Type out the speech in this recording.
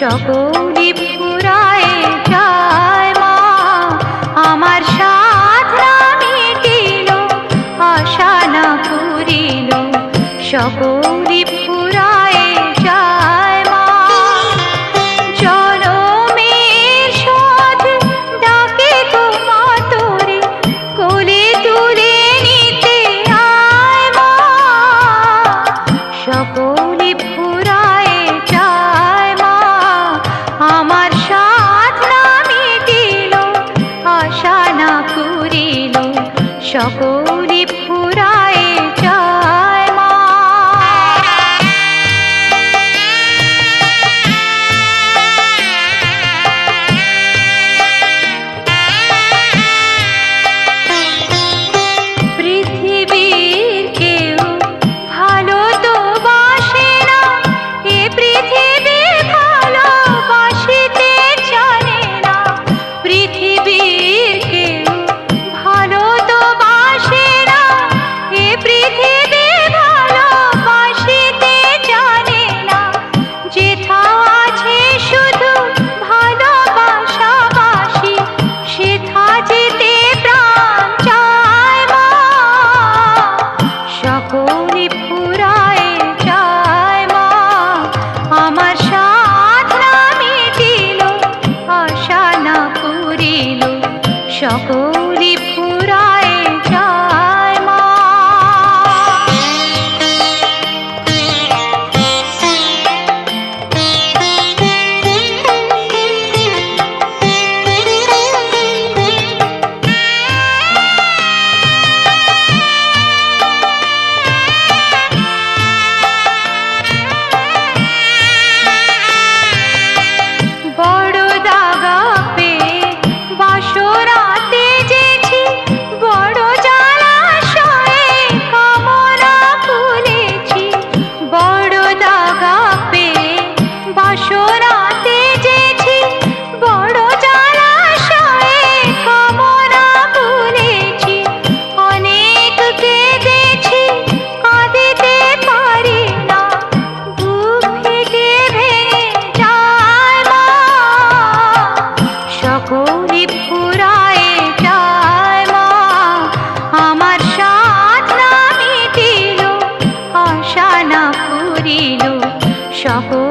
সকলি ফুরায় যায় মা, আমার সাধনা মিটিল, আশা না পুরিল, সকলি ফুরায় যায় মা। জনমের শোধ ডাকে তোমা তোরে, কোলে তুলে নিতে আয় মা, সকলি ফুরায় যায় মা, আমার সাধনা মিটিল, আশা না পুরিল, সকলি ফুরায় যায় মা। পৃথিবীর কেউ ভালো তো বাসে না, এ পৃথিবী ভালোবাসিতে জানে না। পৃথিবীর কেউ ভালো তো বাসে না, এ পৃথিবী ভালোবাসিতে জানে না। যেথা আছে শুধু ভালোবাসাবাসি, সেথা যেতে প্রাণ চায় মা, সকলি ফুরায় যায় মা, আমার সাধনা মিটিল, আশা না পুরিল, সকলি ফুরায় যায় মা। বড় দাগা পেয়ে বাসরাতে যেছি, বড় জলাশয়ে কামনা ফুলেছি। বড় দাগা পেয়ে বাসরাতে যেছি, বড় জলাশয়ে কামনা ফুলেছি। অনেক কেঁদেছি, কাঁদিতে পারি না, বুক ফেটে ভেঙে যায় মা, সকলি ফুরায় যায় মা, আমার সাধনা মিটিল, আশা না পুরিল, সকলি